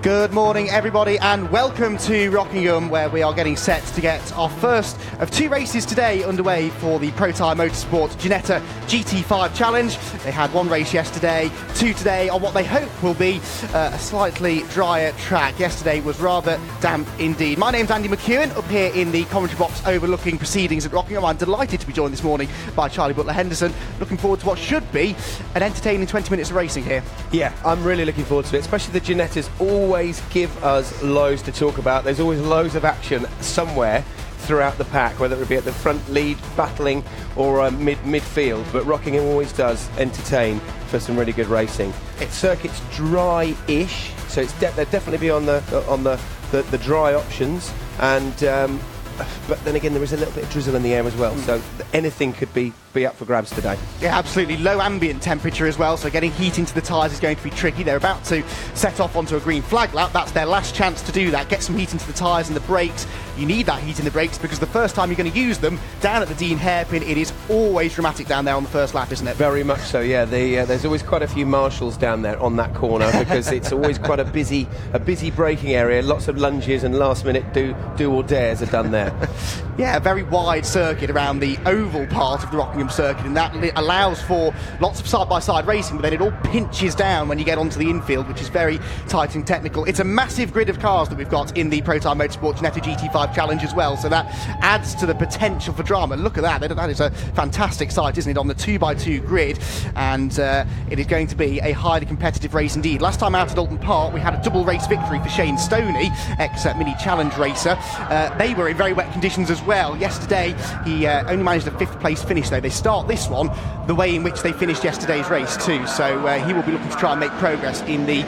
Good morning, everybody, and welcome to Rockingham, where we are getting set to get our first of two races today underway for the Pro Tyre Motorsport Ginetta GT5 Challenge. They had one race yesterday, two today on what they hope will be a slightly drier track. Yesterday was rather damp indeed. My name's Andy McEwen, up here in the commentary box overlooking proceedings at Rockingham. I'm delighted to be joined this morning by Charlie Butler-Henderson. Looking forward to what should be an entertaining 20 minutes of racing here. Yeah, I'm really looking forward to it, especially the Ginettas always give us loads to talk about. There's always loads of action somewhere throughout the pack, whether it be at the front lead battling or midfield, but Rockingham always does entertain for some really good racing. Circuit's dry-ish, so they'll definitely be on the dry options, and but then again there is a little bit of drizzle in the air as well, so anything could be up for grabs today. Yeah, absolutely. Low ambient temperature as well, so getting heat into the tyres is going to be tricky. They're about to set off onto a green flag lap. That's their last chance to do that. Get some heat into the tyres and the brakes. You need that heat in the brakes because the first time you're going to use them down at the Dean hairpin, it is always dramatic down there on the first lap, isn't it? Very much so, yeah. There's always quite a few marshals down there on that corner because it's always quite a busy braking area. Lots of lunges and last minute do or dares are done there. Yeah, a very wide circuit around the oval part of the Rockingham circuit, and that allows for lots of side-by-side racing, but then it all pinches down when you get onto the infield, which is very tight and technical. It's a massive grid of cars that we've got in the Pro Tyre Motorsport Ginetta GT5 Challenge as well, so that adds to the potential for drama. Look at that, that is a fantastic sight, isn't it, on the 2x2 grid, and it is going to be a highly competitive race indeed. Last time out at Alton Park, we had a double race victory for Shane Stoney, ex-Mini Challenge racer. They were in very wet conditions as well. Yesterday, he only managed a 5th place finish, though. They start this one the way in which they finished yesterday's race too, so he will be looking to try and make progress in the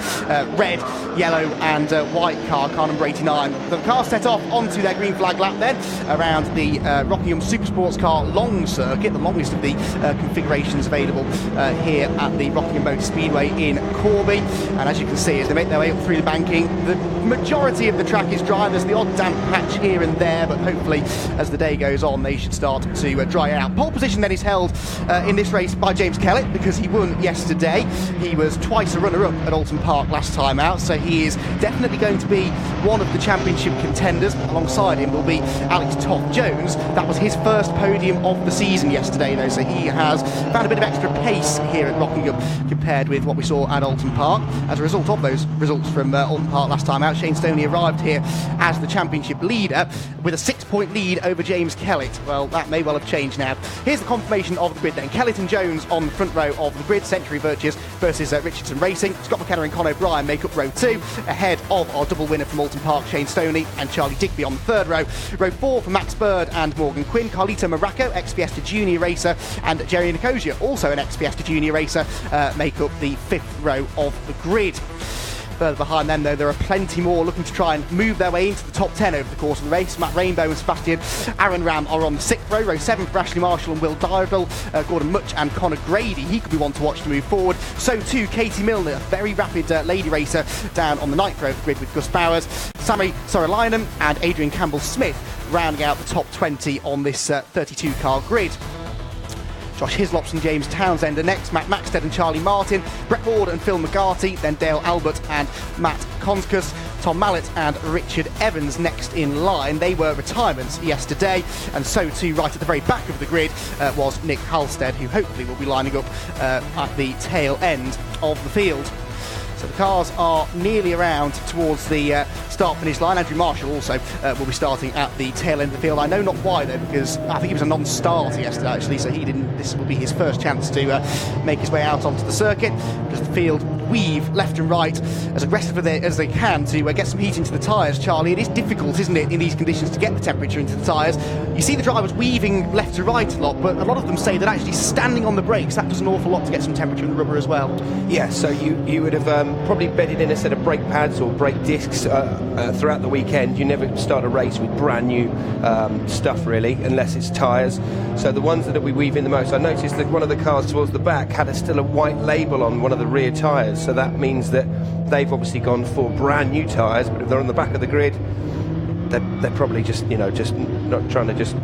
red, yellow and white car number 89. The car set off onto their green flag lap then around the Rockingham Supersports Car long circuit, the longest of the configurations available here at the Rockingham Motor Speedway in Corby, and as you can see, as they make their way up through the banking, the majority of the track is dry. There's the odd damp patch here and there, but hopefully as the day goes on they should start to dry out. Pole position then is held in this race by James Kellett because he won yesterday. He was twice a runner-up at Alton Park last time out, so he is definitely going to be one of the championship contenders. Alongside him will be Alex Toth-Jones. That was his first podium of the season yesterday though, so he has found a bit of extra pace here at Rockingham compared with what we saw at Alton Park. As a result of those results from Alton Park last time out, Shane Stoney arrived here as the championship leader with a 6-point lead over James Kellett. Well, that may well have changed now. Here's the confirmation of the grid then. Kellett and Jones on the front row of the grid. Century Virtues versus Richardson Racing. Scott McKenna and Con O'Brien make up row 2, ahead of our double winner from Alton Park, Shane Stoney, and Charlie Digby on the third row. Row 4 for Max Bird and Morgan Quinn. Carlito Morocco, ex-Fiesta Junior racer, and Jerry Nicosia, also an ex-Fiesta Junior racer, make up the 5th row of the grid. Further behind them, though, there are plenty more looking to try and move their way into the top 10 over the course of the race. Matt Rainbow and Sebastian Arenram are on the 6th row. Row 7 for Ashley Marshall and Will Dardle, Gordon Much and Connor Grady. He could be one to watch to move forward. So too Katie Milner, a very rapid lady racer, down on the 9th row of the grid with Gus Bowers. Sammy Sorolainen and Adrian Campbell-Smith rounding out the top 20 on this 32-car grid. Josh Hislops and James Townsend are next, Matt Maxted and Charlie Martin, Brett Ward and Phil McGarty, then Dale Albert and Matt Conscus, Tom Mallet and Richard Evans next in line. They were retirements yesterday, and so too right at the very back of the grid was Nick Halstead, who hopefully will be lining up at the tail end of the field. So the cars are nearly around towards the start-finish line. Andrew Marshall also will be starting at the tail end of the field. I know not why though, because I think he was a non-starter yesterday actually, so this will be his first chance to make his way out onto the circuit, because the field weave left and right as aggressively as they can to get some heat into the tyres. Charlie, it is difficult, isn't it, in these conditions to get the temperature into the tyres. You see the drivers weaving left to right a lot, but a lot of them say that actually standing on the brakes, that does an awful lot to get some temperature in the rubber as well. Yeah, so you would have probably bedded in a set of brake pads or brake discs throughout the weekend. You never start a race with brand new stuff really, unless it's tyres. So the ones that we weave in the most, I noticed that one of the cars towards the back had still a white label on one of the rear tyres, so that means that they've obviously gone for brand new tyres, but if they're on the back of the grid, they're probably just not trying to just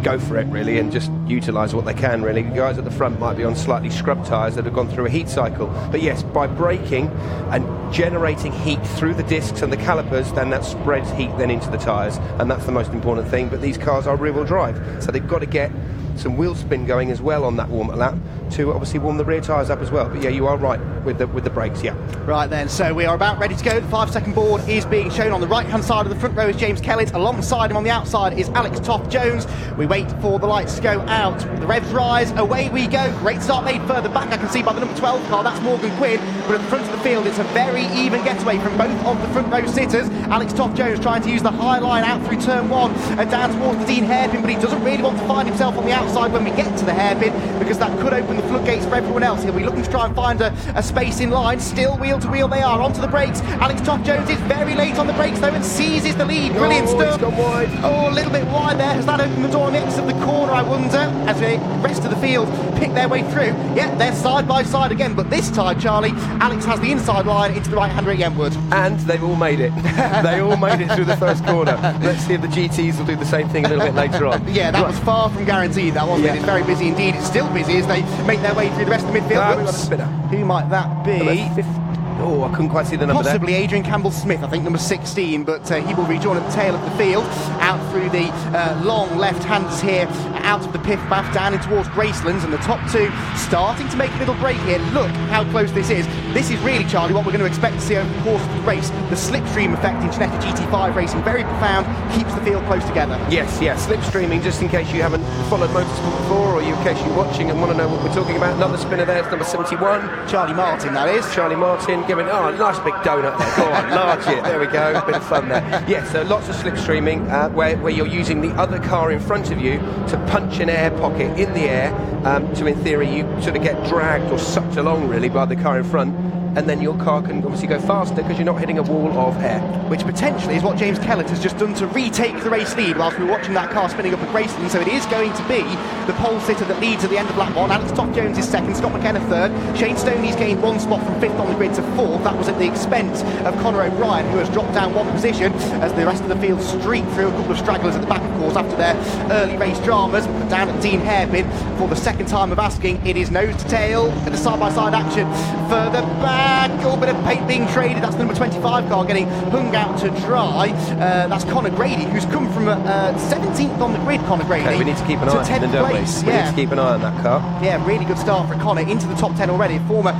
go for it really and just utilise what they can really. The guys at the front might be on slightly scrubbed tyres that have gone through a heat cycle, but yes, by braking and generating heat through the discs and the calipers, then that spreads heat then into the tyres, and that's the most important thing. But these cars are rear-wheel drive, so they've got to get some wheel spin going as well on that warm-up lap to obviously warm the rear tyres up as well. But yeah, you are right with the brakes, yeah. Right then, so we are about ready to go. The 5-second board is being shown. On the right-hand side of the front row is James Kellett. Alongside him on the outside is Alex Toft-Jones. We wait for the lights to go out. The revs rise, away we go. Great start made further back, I can see by the number 12 car, that's Morgan Quinn. But at the front of the field, it's a very even getaway from both of the front row sitters. Alex Toft-Jones trying to use the high line out through turn 1 and down towards the Dean hairpin, but he doesn't really want to find himself on the outside when we get to the hairpin, because that could open the floodgates for everyone else. He'll be looking to try and find a space in line. Still wheel to wheel they are, onto the brakes. Alex Toft-Jones is very late on the brakes though and seizes the lead. Brilliant stuff. He's gone wide. Oh, a little bit wide there. Has that opened the door on the exit of the corner, I wonder, as the rest of the field pick their way through? Yeah, they're side by side again, but this time, Charlie, Alex has the inside line into the right-hand rear Entwood. And they've all made it. They all made it through the first corner. Let's see if the GTs will do the same thing a little bit later on. Yeah, that was far from guaranteed, that wasn't it? It's very busy indeed. It's still busy as they make their way through the rest of the midfield. We've got a spinner. Who might that be? Oh, I couldn't quite see the number Possibly there. Adrian Campbell-Smith, I think number 16, but he will rejoin at the tail of the field, out through the long left-handers here, out of the pit path, down in towards Gracelands, and the top two starting to make a little break here. Look how close this is. This is really, Charlie, what we're going to expect to see over the course of the race. The slipstream effect in Ginetta GT5 racing, very profound, keeps the field close together. Yes, slipstreaming, just in case you haven't followed motorsport before, or in case you're watching and want to know what we're talking about. Another spinner there, it's number 71. Charlie Martin, that is. Charlie Martin giving, a nice big donut there. Go on, large it. There we go. Bit of fun there. Yes, so lots of slipstreaming where you're using the other car in front of you to punch an air pocket in the air to, in theory, you sort of get dragged or sucked along really by the car in front. And then your car can obviously go faster because you're not hitting a wall of air. Which potentially is what James Kellett has just done to retake the race lead whilst we were watching that car spinning up at Graceland. So it is going to be the pole sitter that leads at the end of lap 1. Alex Toft-Jones is second, Scott McKenna third. Shane Stoney's gained one spot from 5th on the grid to 4th. That was at the expense of Conor O'Brien, who has dropped down one position as the rest of the field streak through a couple of stragglers at the back, of course, after their early race dramas. Down at Dean hairpin for the second time of asking. It is nose to tail and a side-by-side action. Further back, a little bit of paint being traded. That's the number 25 car getting hung out to dry. That's Conor Grady, who's come from 17th on the grid. Conor Grady. Okay, we need to keep an eye on him, don't we? We need to keep an eye on that car. Yeah, really good start for Conor, into the top 10 already. Former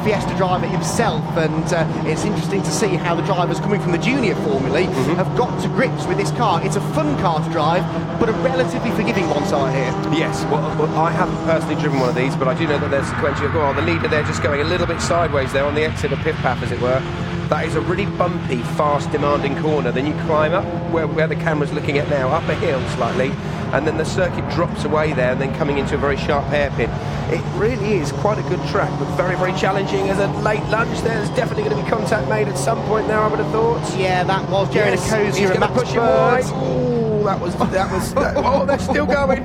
Fiesta driver himself, and it's interesting to see how the drivers coming from the junior formulae have got to grips with this car. It's a fun car to drive, but a relatively forgiving one, so I hear. Yes, well, I haven't personally driven one of these, but I do know that there's sequential. The leader there just going a little bit sideways there on the exit of pit path, as it were. That is a really bumpy, fast, demanding corner. Then you climb up where the camera's looking at now, up a hill slightly, and then the circuit drops away there, and then coming into a very sharp hairpin. It really is quite a good track, but very, very challenging. As a late lunge, there's definitely going to be contact made at some point now, I would have thought. Yeah, that was Jerry Nicosia and Max push Bird. That was oh, they're still going.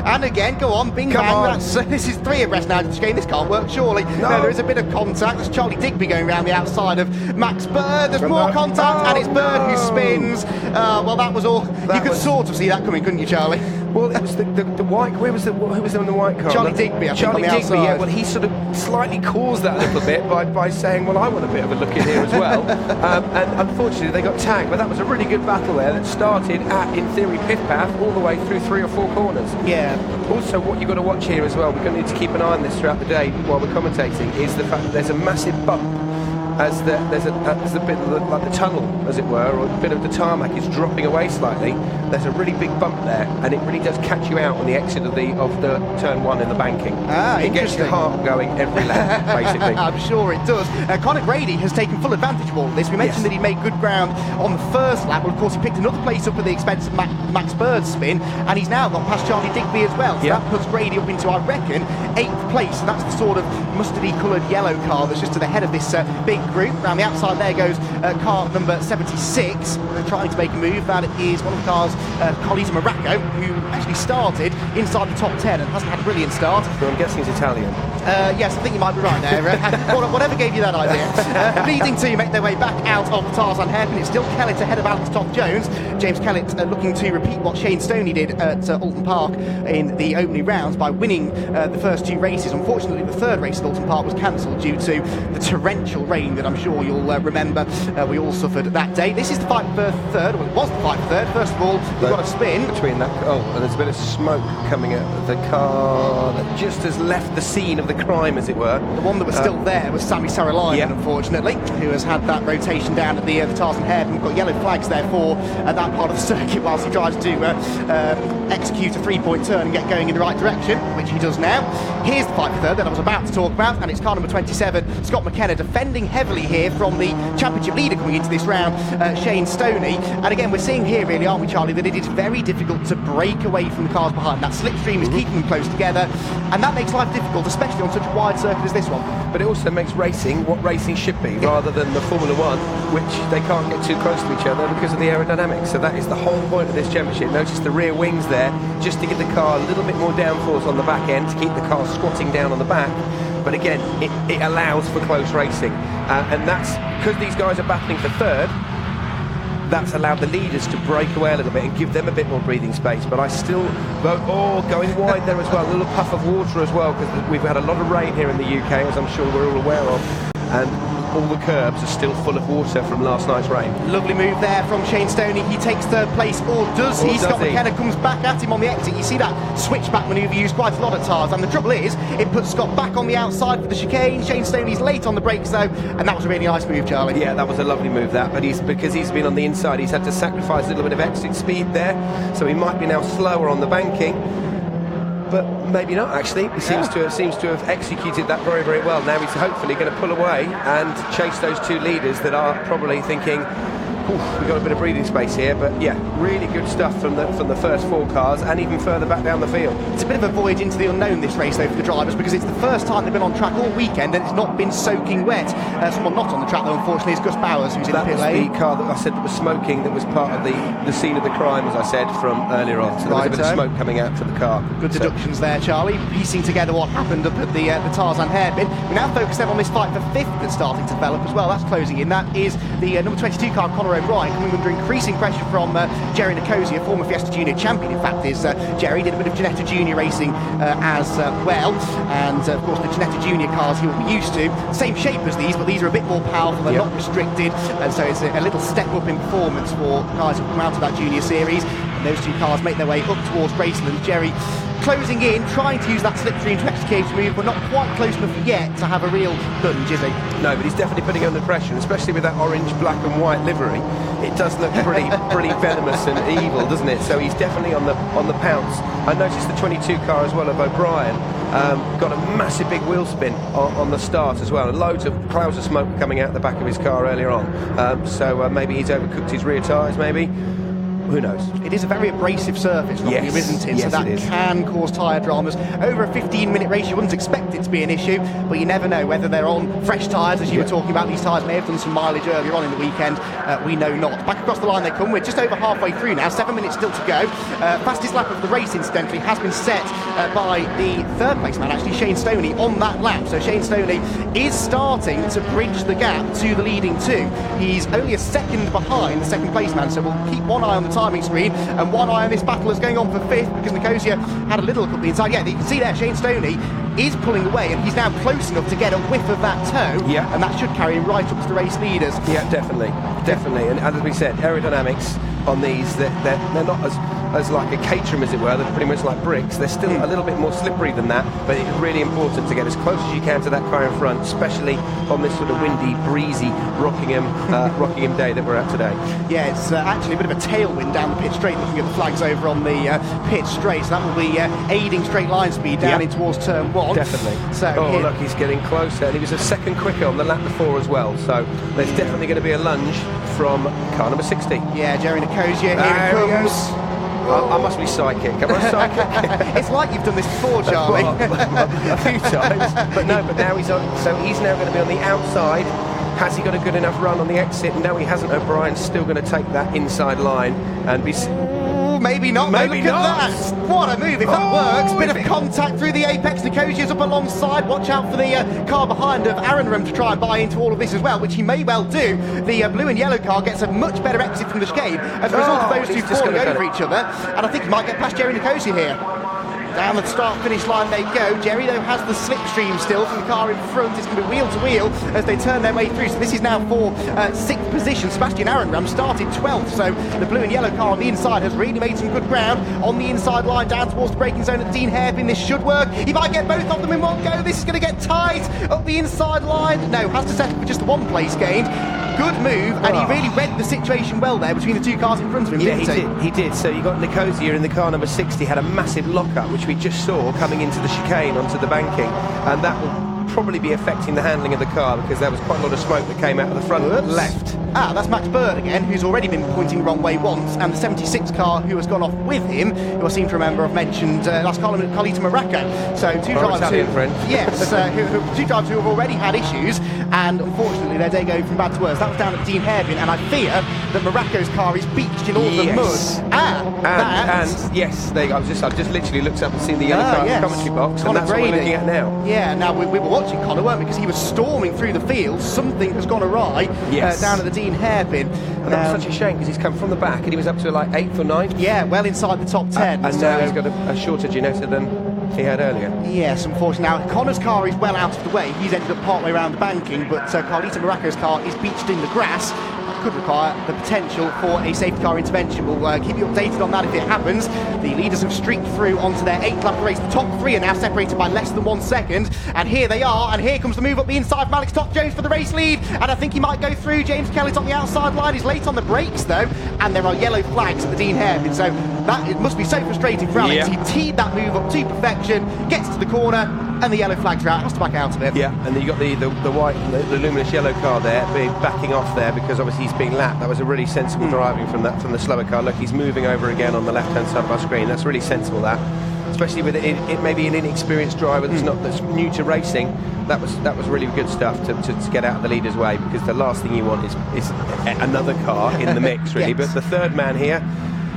And again, go on, bing bang. This is 3 abreast now. This game, this can't work, surely. No, there is a bit of contact. There's Charlie Digby going around the outside of Max Bird. There's more contact, and it's Bird who spins. Well, that was all. You could sort of see that coming, couldn't you, Charlie? Well, it was the white. Who was on the white car? Charlie Digby, I think, Charlie on the Digby. Yeah, well, he sort of slightly caused that a little bit by saying, "Well, I want a bit of a look in here as well." And unfortunately, they got tagged. But that was a really good battle there that started at, in theory, pit path all the way through 3 or 4 corners. Yeah. Also, what you've got to watch here as well, we're going to need to keep an eye on this throughout the day while we're commentating, is the fact that there's a massive bump as there's a bit of like the tunnel, as it were, or a bit of the tarmac is dropping away slightly. There's a really big bump there, and it really does catch you out on the exit of the turn 1 in the banking. It gets your heart going every lap, basically. I'm sure it does. Conor Grady has taken full advantage of all of this. We mentioned that he made good ground on the first lap. Well, of course, he picked another place up at the expense of Max Bird's spin, and he's now got past Charlie Digby as well. So that puts Grady up into, I reckon, 8th place. And that's the sort of mustardy-coloured yellow car that's just to the head of this big group. Around the outside there goes car number 76, trying to make a move. That is one of the cars, colleagues of Morocco, who actually started inside the top 10 and hasn't had a brilliant start. So I'm guessing it's Italian. Yes, I think you might be right there. Whatever gave you that idea. Leading to make their way back out of the Tarzan hairpin. It's still Kellett ahead of Alex Toft-Jones. James Kellett looking to repeat what Shane Stoney did at Alton Park in the opening rounds by winning the first 2 races. Unfortunately, the third race at Alton Park was cancelled due to the torrential rain that I'm sure you'll remember we all suffered that day. This is the fight for third, well, it was the fight for third. First of all, we've got a spin. Between that, and there's a bit of smoke coming out of the car that just has left the scene of the crime, as it were. The one that was still there was Sami Saralainen, unfortunately, who has had that rotation down at the Tarzan hairpin. We've got yellow flags there for that part of the circuit whilst he tries to execute a 3-point turn and get going in the right direction, which he does now. Here's the fight for third that I was about to talk about, and it's car number 27, Scott McKenna, defending heavily here from the championship leader coming into this round, Shane Stoney. And again, we're seeing here, really, aren't we, Charlie, that it is very difficult to break away from the cars behind. That slipstream is keeping them close together, and that makes life difficult, especially on such a wide circuit as this one. But it also makes racing what racing should be, rather than the Formula One, which they can't get too close to each other because of the aerodynamics. So that is the whole point of this championship. Notice the rear wings there, just to give the car a little bit more downforce on the back end, to keep the car squatting down on the back. But again, it allows for close racing. And that's because these guys are battling for third. That's allowed the leaders to break away a little bit and give them a bit more breathing space. But I still vote, going wide there as well. A little puff of water as well, because we've had a lot of rain here in the UK, as I'm sure we're all aware of. And all the curbs are still full of water from last night's rain. Lovely move there from Shane Stoney. He takes third place, or does he? Scott McKenna comes back at him on the exit. You see that switchback manoeuvre used quite a lot at Tarzan. The trouble is, it puts Scott back on the outside for the chicane. Shane Stoney's late on the brakes though, and that was a really nice move, Charlie. Yeah, that was a lovely move, that. But because he's been on the inside, he's had to sacrifice a little bit of exit speed there, so he might be now slower on the banking. But maybe not, actually. He seems to have executed that very, very well. Now he's hopefully going to pull away and chase those 2 leaders that are probably thinking, we've got a bit of breathing space here. But yeah, really good stuff from the first 4 cars, and even further back down the field. It's a bit of a voyage into the unknown, this race though, for the drivers, because it's the first time they've been on track all weekend and it's not been soaking wet. Someone not on the track though, unfortunately, is Gus Bowers, who's in the pit lane. That was the car that I said that was smoking, that was part of the scene of the crime, as I said, from earlier on. So there was a bit of smoke coming out to the car. Good deductions there, Charlie, piecing together what happened up at the Tarzan hairpin. We now focus then on this fight for 5th that's starting to develop as well. That's closing in. That is the number 22 car, Conor O'Brien, coming under increasing pressure from Jerry Nicosia, former Fiesta Junior champion. In fact, is Jerry did a bit of Ginetta Junior racing as well, and of course the Ginetta Junior cars he will be used to. Same shape as these, but these are a bit more powerful. They're not restricted, and so it's a little step up in performance for guys who come out of that Junior series. And those 2 cars make their way up towards Graceland. Jerry closing in, trying to use that slipstream to execute a move, but not quite close enough yet to have a real lunge, is he? No, but he's definitely putting under pressure, especially with that orange, black and white livery. It does look pretty venomous and evil, doesn't it? So he's definitely on the pounce. I noticed the 22 car as well of O'Brien got a massive big wheel spin on the start as well, and loads of clouds of smoke coming out the back of his car earlier on. So maybe he's overcooked his rear tyres, maybe. Who knows? It is a very abrasive surface, Rockingham, isn't it? Yes, so that can cause tyre dramas. Over a 15-minute race, you wouldn't expect it to be an issue, but you never know whether they're on fresh tyres, as you were talking about. These tyres may have done some mileage earlier on in the weekend. We know not. Back across the line they come. We're just over halfway through now. 7 minutes still to go. Fastest lap of the race, incidentally, has been set by the third place man, actually, Shane Stoney, on that lap. So Shane Stoney is starting to bridge the gap to the leading 2. He's only a second behind the second place man, so we'll keep one eye on the timing screen and one eye on this battle is going on for 5th, because Nicosia had a little look up the inside. Yeah, you can see there Shane Stoney is pulling away, and he's now close enough to get a whiff of that toe, and that should carry him right up to the race leaders. Yeah, definitely. And as we said, aerodynamics on these, they're not as like a Caterham, as it were. They're pretty much like bricks. They're still a little bit more slippery than that, but it's really important to get as close as you can to that car in front, especially on this sort of windy, breezy Rockingham day that we're at today. Yeah, it's actually a bit of a tailwind down the pit straight, looking at the flags over on the pit straight, so that will be aiding straight line speed down in towards turn 1. Definitely. So look, he's getting closer, and he was a second quicker on the lap before as well, so there's definitely going to be a lunge from car number 60. Yeah, Jerry Nicosia, here he comes. I must be psychic. Am I psychic? It's like you've done this before, Charlie. A few times. But now he's on. So he's now going to be on the outside Has he got a good enough run on the exit? No, he hasn't. O'Brien's still going to take that inside line and be... Maybe not. Maybe Look not. at that. What a move. If that works, bit of contact through the apex. Nikosia's up alongside. Watch out for the car behind of Arenram to try and buy into all of this as well, which he may well do. The blue and yellow car gets a much better exit from the chicane as a result of those two falling over each other. And I think he might get past Jerry Nikosia here. Down the start-finish line they go. Jerry, though, has the slipstream still from the car in front. It's going to be wheel-to-wheel as they turn their way through. So this is now for 6th position. Sebastian Arenram started 12th. So the blue and yellow car on the inside has really made some good ground. On the inside line, down towards the braking zone at Dean Hairpin. This should work. He might get both of them in one go. This is going to get tight up the inside line. No, has to settle for just the 1 place gained. Good move, and he really read the situation well there between the two cars in front of him. Yeah, he did. So you got Nikosia in the car number 60, had a massive lock-up, which we just saw coming into the chicane onto the banking, and that will probably be affecting the handling of the car because there was quite a lot of smoke that came out of the front left. That's Max Bird again, who's already been pointing the wrong way once, and the 76 car who has gone off with him, who I seem to remember I've mentioned, that's Carlito Morocco. So two drivers Italian friend. Yes, two drivers who have already had issues, and unfortunately their day going from bad to worse. That was down at Dean Hairpin, and I fear that Morocco's car is beached in all the mud. And yes, I've just literally looked up and seen the yellow car in the commentary box, and that's what we're looking at now. Yeah, now we were watching Connor, weren't we? Because he was storming through the field. Something has gone awry down at the Dean Hairpin. And that was such a shame because he's come from the back and he was up to like 8th or 9th. Yeah, well inside the top 10. And now he's got a shorter Ginetta than he had earlier. Yes, unfortunately. Now, Connor's car is well out of the way. He's ended up partway around the banking, but Carlito Morocco's car is beached in the grass. Could require the potential for a safety car intervention. We'll keep you updated on that if it happens. The leaders have streaked through onto their 8th lap race. The top 3 are now separated by less than 1 second, and here they are, and here comes the move up the inside from Alex Toft-Jones for the race lead, and I think he might go through. James Kelly's on the outside line. He's late on the brakes though, and there are yellow flags at the Dean Hairpin, so it must be so frustrating for Alex. He teed that move up to perfection, gets to the corner, and the yellow flags are out, has to back out of it. Yeah, and then you got the white, the luminous yellow car there, backing off there because obviously he's being lapped. That was a really sensible driving from the slower car. Look, he's moving over again on the left-hand side of our screen. That's really sensible, that. Especially with it maybe an inexperienced driver that's new to racing. That was really good stuff to get out of the leader's way, because the last thing you want is another car in the mix, really. But the third man here,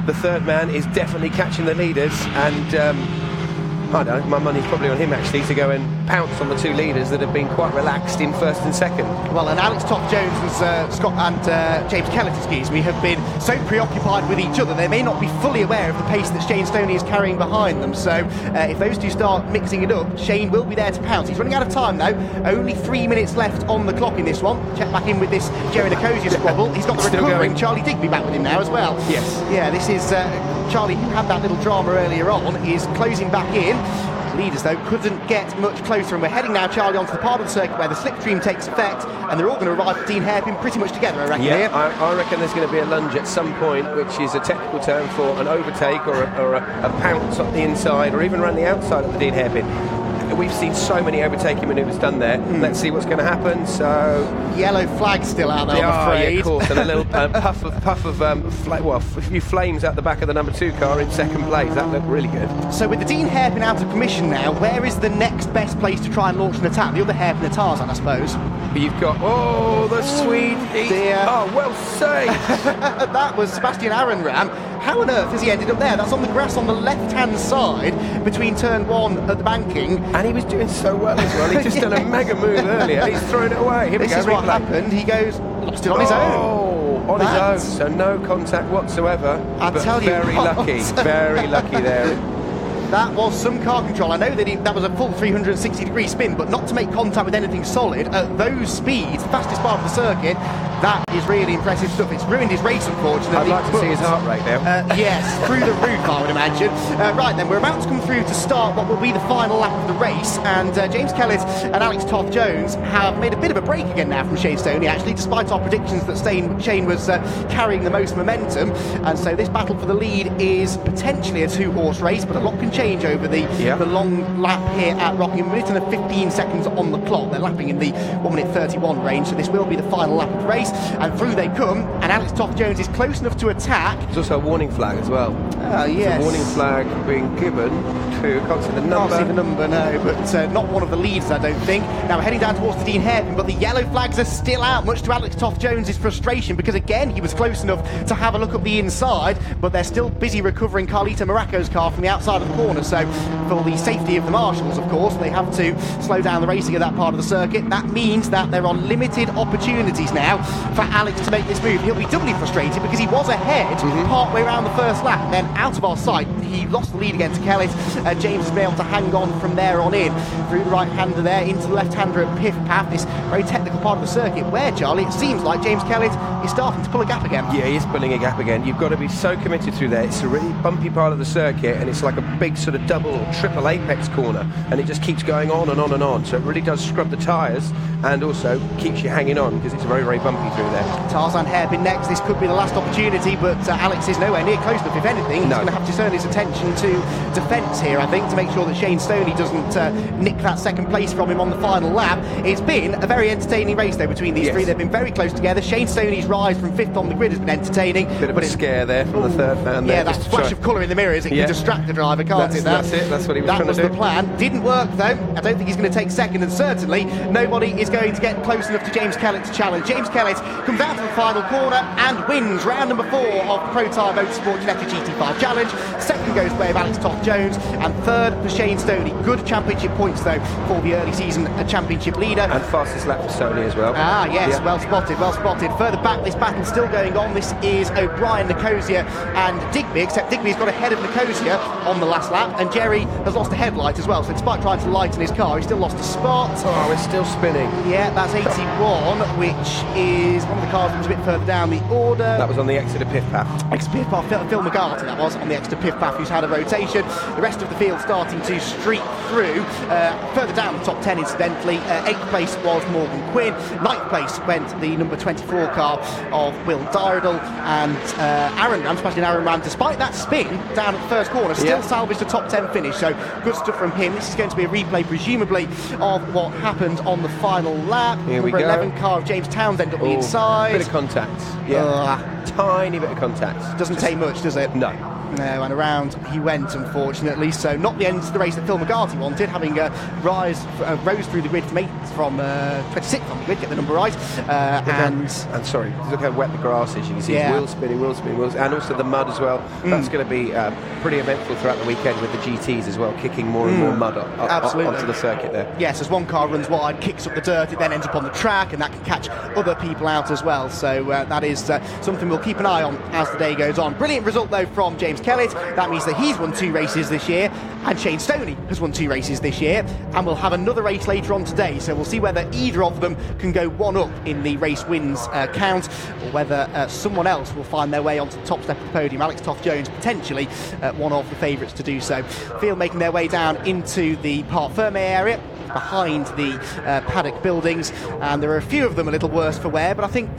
is definitely catching the leaders, and I don't know, my money's probably on him actually to go and pounce on the 2 leaders that have been quite relaxed in 1st and 2nd. Well, and Alex Toft-Jones and James Kellett, have been so preoccupied with each other they may not be fully aware of the pace that Shane Stoney is carrying behind them. So if those two start mixing it up, Shane will be there to pounce. He's running out of time though. Only 3 minutes left on the clock in this one. Check back in with this Jerry Nikosia squabble. He's got the recovering Charlie Digby back with him now as well. Yes. Yeah, this is Charlie, who had that little drama earlier on, is closing back in. Leaders, though, couldn't get much closer, and we're heading now, Charlie, onto the part of the circuit where the slipstream takes effect, and they're all going to arrive at Dean Hairpin pretty much together, I reckon. Yeah, I reckon there's going to be a lunge at some point, which is a technical term for an overtake or a pounce on the inside, or even around the outside of the Dean Hairpin. We've seen so many overtaking manoeuvres done there. Let's see what's going to happen. So yellow flag still out there, I'm afraid. Yeah, of course, and a little puff of a few flames out the back of the number 2 car in 2nd place. That looked really good. So with the Dean Hairpin out of commission now, where is the next best place to try and launch an attack? The other hairpin at Tarzan, I suppose. You've got the Swede. Oh, well saved. That was Sebastian Arenram. How on earth has he ended up there? That's on the grass on the left-hand side between turn 1 at the banking. And he was doing so well as well. He's just done a mega move earlier. He's thrown it away. Here we go. This is what happened. He lost it on his own. On his own. So no contact whatsoever. I tell you, very lucky there. That was some car control. I know that was a full 360-degree spin, but not to make contact with anything solid at those speeds, fastest part of the circuit. That is really impressive stuff. It's ruined his race, unfortunately. I'd like to see his heart rate now. Yes, through the roof, I would imagine. Right then, we're about to come through to start what will be the final lap of the race, and James Kellett and Alex Toft-Jones have made a bit of a break again now from Shane Stoney, actually, despite our predictions that Shane was carrying the most momentum. And so this battle for the lead is potentially a 2-horse race, but a lot can change over the long lap here at Rockingham. 1 minute and 15 seconds on the clock. They're lapping in the 1 minute 31 range, so this will be the final lap of the race. And through they come, and Alex Toft-Jones is close enough to attack. There's also a warning flag as well. Yes. A warning flag being given to, can't see the number. Can't see the number, no, but not one of the leads, I don't think. Now we're heading down towards the Dean hairpin, but the yellow flags are still out, much to Alex Toft-Jones' frustration, because again, he was close enough to have a look up the inside, but they're still busy recovering Carlito Morocco's car from the outside of the corner. So for the safety of the marshals, of course, they have to slow down the racing of that part of the circuit. That means that there are limited opportunities now for Alex to make this move. He'll be doubly frustrated because he was ahead part way around the first lap, and then out of our sight, he lost the lead again to Kellett. James has been able to hang on from there on in through the right-hander there into the left-hander at Piff Path, this very technical part of the circuit where, Charlie, it seems like James Kellett is starting to pull a gap again. Yeah, he is pulling a gap again. You've got to be so committed through there. It's a really bumpy part of the circuit, and it's like a big sort of double or triple apex corner, and it just keeps going on and on and on. So it really does scrub the tyres and also keeps you hanging on because it's very, very bumpy through there. Tarzan hairpin next. This could be the last opportunity, but Alex is nowhere near close enough. If anything, he's going to have to turn his attention to defence here, I think, to make sure that Shane Stoney doesn't nick that second place from him on the final lap. It's been a very entertaining race, though, between these three. They've been very close together. Shane Stoney's rise from 5th on the grid has been entertaining. Bit of a scare there from the third man. Yeah, that flash of colour in the mirrors, it can distract the driver, can't it? That's it, that's what he was trying to do. That was the plan. Didn't work, though. I don't think he's going to take second, and certainly nobody is going to get close enough to James Kellett to challenge. James Kellett comes out to the final corner and wins round number 4 of the Pro Tyre Motorsport Ginetta GT5 Challenge. Second goes the way of Alex Toft-Jones, and third for Shane Stoney. Good championship points, though, for the early season championship leader. And fastest lap for Stoney as well. Ah, yes, well spotted, well spotted. Further back, this battle's still going on. This is O'Brien, Nicosia and Digby, except Digby's got ahead of Nicosia on the last lap, and Jerry has lost a headlight as well, so despite trying to lighten his car, he's still lost a spot. Oh, it's still spinning. Yeah, that's 81, which is one of the cars that was a bit further down the order. That was on the exit of Piff Path. Exit Piff Path, Phil McGarty, that was, on the exit of Piff Path, who's had a rotation. The rest of the field starting to streak through. Further down the top 10, incidentally, 8th place was Morgan Quinn. 9th place went the number 24 car of Will Dyrrell, and Arenram, Sebastian Arenram, despite that spin down at the first corner, still salvaged a top 10 finish, so good stuff from him. This is going to be a replay, presumably, of what happened on the final lap. Here we go. Number 11 car of James Townsend up the inside. Bit of contact, tiny bit of contact. Doesn't take much, does it? No. No, and around he went, unfortunately. So not the end of the race that Phil McGarty wanted, having rose through the grid from 26th on the grid, get the number right. And sorry, look how wet the grass is. You can see it's wheel spinning, and also the mud as well. That's going to be pretty eventful throughout the weekend with the GTs as well, kicking more and more mud onto the circuit there. Yes, as one car runs wide, kicks up the dirt, it then ends up on the track, and that can catch other people out as well. So that is something we'll keep an eye on as the day goes on. Brilliant result, though, from James Kellett. That means that he's won 2 races this year, and Shane Stoney has won 2 races this year, and we'll have another race later on today, so we'll see whether either of them can go one up in the race wins count, or whether someone else will find their way onto the top step of the podium. Alex Toft-Jones potentially one of the favourites to do so. Field making their way down into the Parc Fermé area behind the paddock buildings, and there are a few of them a little worse for wear, but I think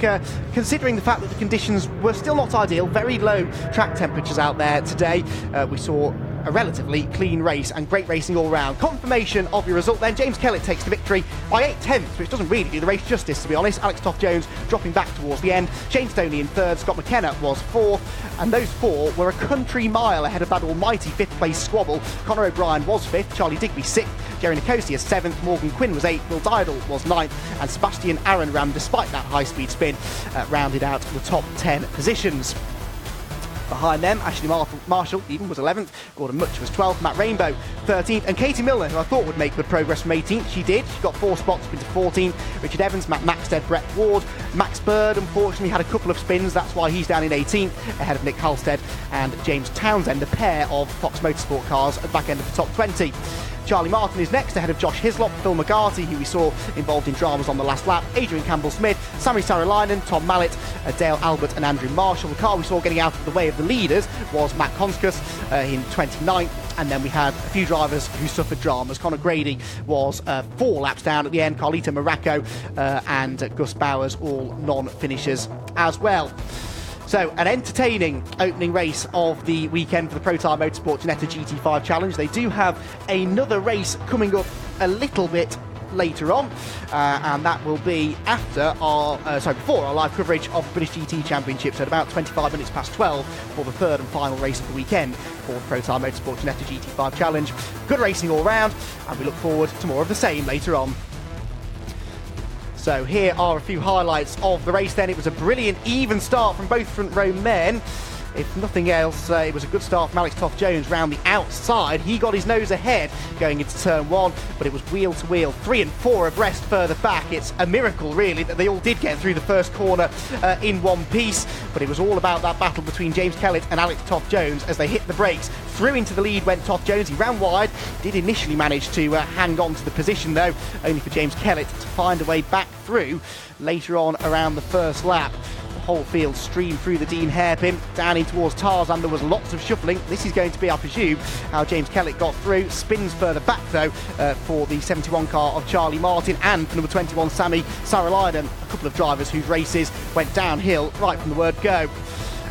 considering the fact that the conditions were still not ideal, very low track temperatures out there today, we saw a relatively clean race and great racing all round. Confirmation of your result then. James Kellett takes the victory by 8/10, which doesn't really do the race justice, to be honest. Alex Toft-Jones dropping back towards the end. Shane Stoney in 3rd, Scott McKenna was 4th, and those 4 were a country mile ahead of that almighty 5th place squabble. Conor O'Brien was 5th, Charlie Digby 6th, Jerry Nicosia 7th, Morgan Quinn was 8th, Will Dyrrell was 9th, and Sebastian Arenram, despite that high-speed spin, rounded out the top 10 positions. Behind them, Ashley Marshall even was 11th, Gordon Mutch was 12th, Matt Rainbow 13th, and Katie Milner, who I thought would make good progress from 18th, she did. She got 4 spots up into 14th. Richard Evans, Matt Maxted, Brett Ward. Max Bird, unfortunately, had a couple of spins, that's why he's down in 18th, ahead of Nick Halstead and James Townsend, a pair of Fox Motorsport cars at the back end of the top 20. Charlie Martin is next, ahead of Josh Hislop, Phil McGarty, who we saw involved in dramas on the last lap, Adrian Campbell-Smith, Sami Saralainen, Tom Mallet, Dale Albert and Andrew Marshall. The car we saw getting out of the way of the leaders was Matt Conscus in 29th, and then we had a few drivers who suffered dramas. Conor Grady was 4 laps down at the end, Carlito Morocco and Gus Bowers, all non-finishers as well. So, an entertaining opening race of the weekend for the Pro Tyre Motorsport Ginetta GT5 Challenge. They do have another race coming up a little bit later on, and that will be after before our live coverage of the British GT Championships at about 25 minutes past 12 for the third and final race of the weekend for the Pro Tire Motorsport Ginetta GT5 Challenge. Good racing all round, and we look forward to more of the same later on. So here are a few highlights of the race then. It was a brilliant even start from both front row men. If nothing else, it was a good start from Alex Toft-Jones round the outside. He got his nose ahead going into turn 1, but it was wheel to wheel, 3 and 4 abreast further back. It's a miracle, really, that they all did get through the first corner in one piece, but it was all about that battle between James Kellett and Alex Toft-Jones as they hit the brakes. Through into the lead went Toft-Jones. He ran wide, did initially manage to hang on to the position, though, only for James Kellett to find a way back through later on around the first lap. Whole field streamed through the Dean hairpin down in towards Tarzan. There was lots of shuffling. This is going to be, I presume, how James Kellett got through. Spins further back though for the 71 car of Charlie Martin, and for number 21 Sami Saralainen, a couple of drivers whose races went downhill right from the word go.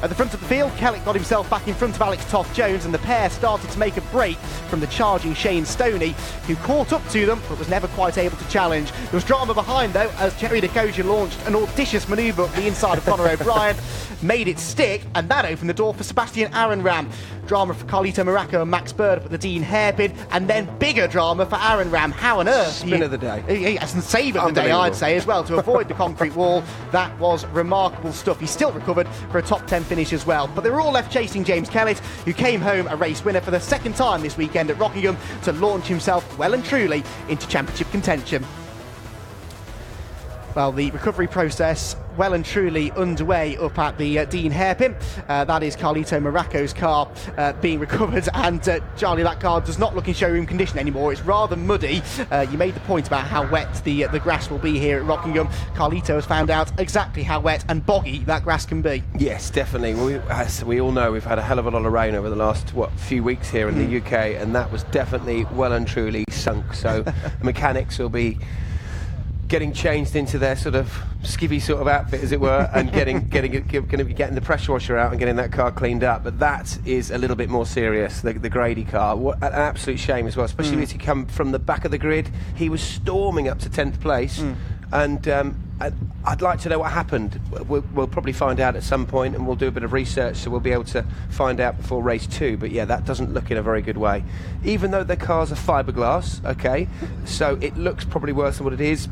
At the front of the field, Kellett got himself back in front of Alex Toft-Jones, and the pair started to make a break from the charging Shane Stoney, who caught up to them but was never quite able to challenge. There was drama behind though as Jerry DeCosia launched an audacious manoeuvre up the inside of Conor O'Brien, made it stick, and that opened the door for Sebastian Arenram. Drama for Carlito Moracco and Max Bird up at the Dean hairpin, and then bigger drama for Arenram. How on earth? Spin of the day. Yes, and save of the day, I'd say, as well, to avoid the concrete wall. That was remarkable stuff. He still recovered for a top 10 finish as well. But they were all left chasing James Kellett, who came home a race winner for the second time this weekend at Rockingham to launch himself well and truly into championship contention. Well, the recovery process well and truly underway up at the Dean hairpin. That is Carlito Moracco's car being recovered, and Charlie, that car does not look in showroom condition anymore. It's rather muddy. You made the point about how wet the grass will be here at Rockingham. Carlito has found out exactly how wet and boggy that grass can be. Yes, definitely. As we all know, we've had a hell of a lot of rain over the last few weeks here in the UK, and that was definitely well and truly sunk. So the mechanics will be getting changed into their sort of skivvy sort of outfit, as it were, and going to be getting the pressure washer out and getting that car cleaned up. But that is a little bit more serious, the Grady car. What an absolute shame as well, especially as he come from the back of the grid. He was storming up to 10th place, and I'd like to know what happened. We'll probably find out at some point, and we'll do a bit of research, so we'll be able to find out before race 2. But yeah, that doesn't look in a very good way. Even though the cars are fiberglass, okay, so it looks probably worse than what it is.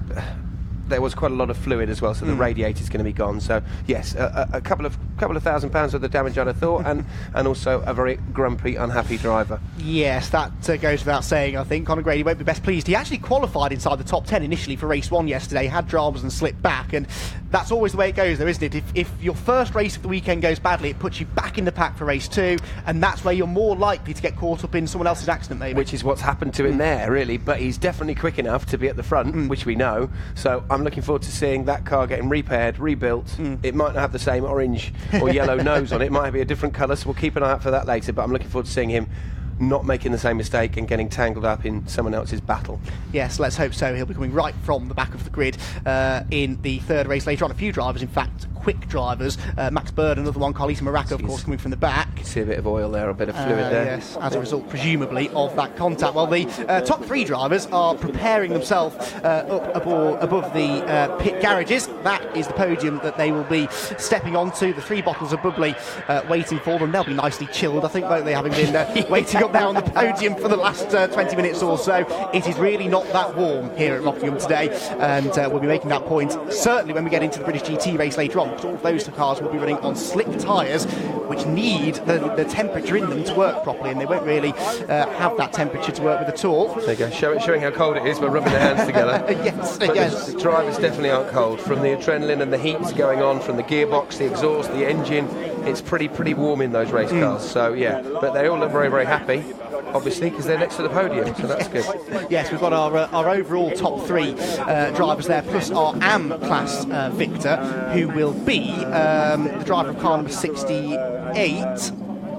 There was quite a lot of fluid as well, so the radiator's going to be gone. So yes, a couple of £1,000 worth of damage, I'd have thought, and also a very grumpy, unhappy driver. Yes, that goes without saying. I think Conor Grady won't be best pleased. He actually qualified inside the top 10 initially for race 1 yesterday, had dramas and slipped back, and that's always the way it goes though, isn't it? If your first race of the weekend goes badly, it puts you back in the pack for race 2, and that's where you're more likely to get caught up in someone else's accident, maybe. Which is what's happened to him there, really. But he's definitely quick enough to be at the front, which we know. So I'm looking forward to seeing that car getting repaired, rebuilt. It might not have the same orange or yellow nose on it. It might be a different colour, so we'll keep an eye out for that later. But I'm looking forward to seeing him not making the same mistake and getting tangled up in someone else's battle. Yes, let's hope so. He'll be coming right from the back of the grid in the third race later on. A few drivers, in fact, quick drivers. Max Bird, another one. Carlito Moracco, of course, coming from the back. You can see a bit of oil there, a bit of fluid there. Yes, as a result, presumably, of that contact. Well, the top 3 drivers are preparing themselves up above the pit garages. That is the podium that they will be stepping onto. The 3 bottles of bubbly waiting for them. They'll be nicely chilled, I think, won't they, having been waiting up there on the podium for the last 20 minutes or so. It is really not that warm here at Rockingham today, and we'll be making that point certainly when we get into the British GT race later on. All of those cars will be running on slick tyres, which need the temperature in them to work properly, and they won't really have that temperature to work with at all. There you go, showing how cold it is by rubbing their hands together. Yes, but yes. The drivers definitely aren't cold. From the adrenaline and the heat going on, from the gearbox, the exhaust, the engine, it's pretty warm in those race cars. So yeah, but they all look very, very happy, obviously, because they're next to the podium, so that's good. Yes, we've got our overall top 3 drivers there, plus our AM class victor, who will be the driver of car number 68,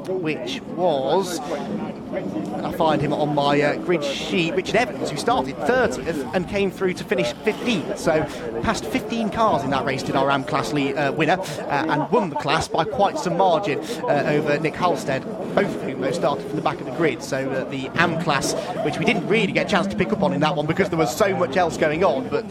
which was, I find him on my grid sheet, Richard Evans, who started 30th and came through to finish 15th. So passed 15 cars in that race, did our AM class winner, and won the class by quite some margin over Nick Halstead, both of whom though, started from the back of the grid, so the AM class, which we didn't really get a chance to pick up on in that one because there was so much else going on, but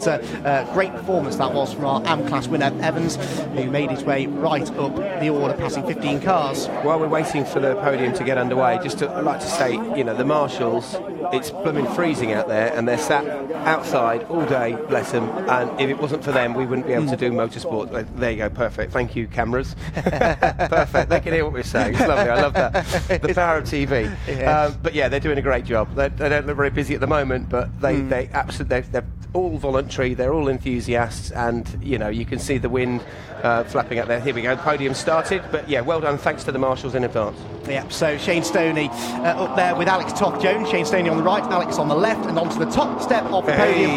great performance that was from our AM class winner Evans, who made his way right up the order, passing 15 cars. While we're waiting for the podium to get underway, I'd like to say, you know, the marshals, it's blooming freezing out there, and they're sat outside all day, bless them, and if it wasn't for them, we wouldn't be able to do motorsport. There you go, perfect. Thank you, cameras. Perfect. They can hear what we're saying. It's lovely. I love that. The power of TV. Yeah. But yeah, they're doing a great job. They don't look very busy at the moment, but they absolutely, they're all voluntary. They're all enthusiasts, and you know, you can see the wind flapping out there. Here we go. The podium started, but yeah, well done. Thanks to the marshals in advance. Yeah, so Shane Stoney up there with Alex Toth-Jones. Shane Stoney on the right, Alex on the left, and onto the top step of the podium.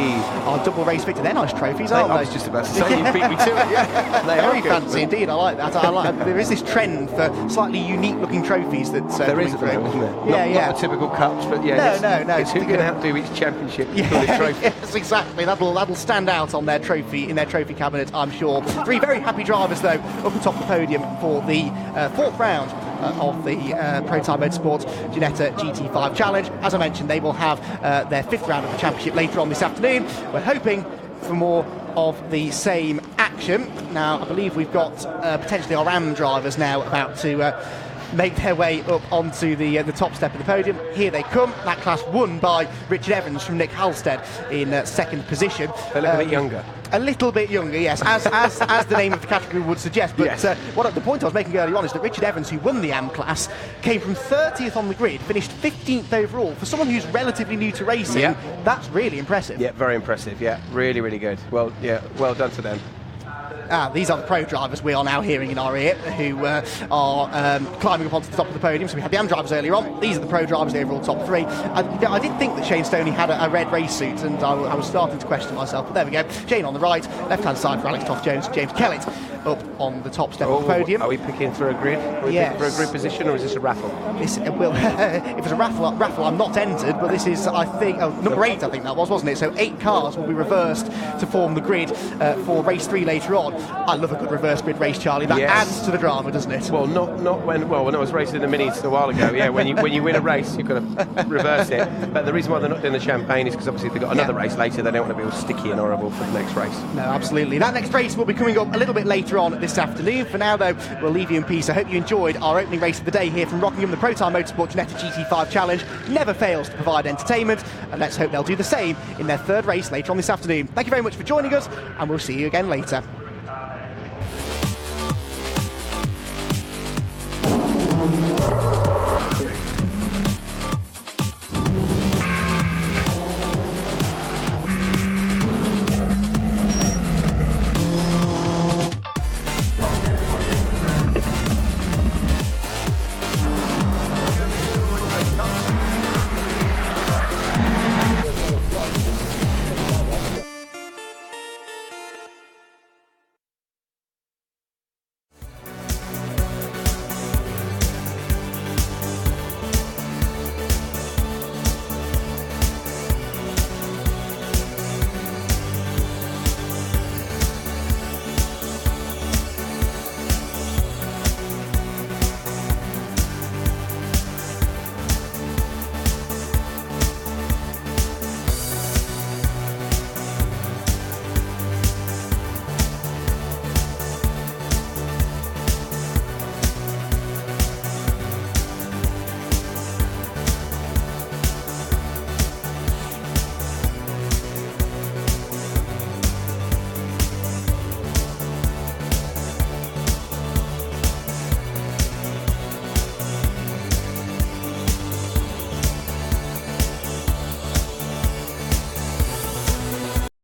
Our double race victor. They're nice trophies, aren't they? I was just about to say, you beat me to it. Yeah. They Very are good. fancy indeed. I like that. There is this trend for slightly unique-looking trophies that there is, isn't there? Not the typical cups, but yeah. No. It's who can outdo each championship. Yeah, trophy. Yes, exactly. That'll stand out on their trophy cabinet, I'm sure. Three very happy drivers though up atop the podium for the fourth round of the Prototype Motorsport Ginetta GT5 Challenge. As I mentioned, they will have their fifth round of the championship later on this afternoon. We're hoping for more of the same action. Now, I believe we've got potentially our Ram drivers now about to make their way up onto the top step of the podium. Here they come. That class won by Richard Evans from Nick Halstead in second position. They look a bit younger. A little bit younger, yes, as the name of the category would suggest. But yes. The point I was making earlier on is that Richard Evans, who won the AM class, came from 30th on the grid, finished 15th overall. For someone who's relatively new to racing, that's really impressive. Yeah, very impressive. Yeah, really, really good. Well done to them. These are the pro drivers we are now hearing in our ear, who are climbing up onto the top of the podium. So we had the AM drivers earlier on. These are the pro drivers, the overall top three. I did think that Shane Stoney had a red race suit, and I was starting to question myself. But there we go. Shane on the right, left-hand side for Alex Toth-Jones, James Kellett up on the top step of the podium. Are we picking for a grid? Yes. For a grid position, or is this a raffle? This will. If it's a raffle, I'm not entered. But this is, I think, number 8. I think that was, wasn't it? So 8 cars will be reversed to form the grid for race 3 later on. I love a good reverse grid race, Charlie. That adds to the drama, doesn't it? Well, not when I was racing the minis a while ago. Yeah, when you win a race, you've got to reverse it. But the reason why they're not doing the champagne is because obviously they've got another race later. They don't want to be all sticky and horrible for the next race. No, absolutely. That next race will be coming up a little bit later on this afternoon. For now, though, we'll leave you in peace. I hope you enjoyed our opening race of the day here from Rockingham. The Prototype Motorsport Ginetta GT5 Challenge never fails to provide entertainment, and let's hope they'll do the same in their third race later on this afternoon. Thank you very much for joining us, and we'll see you again later.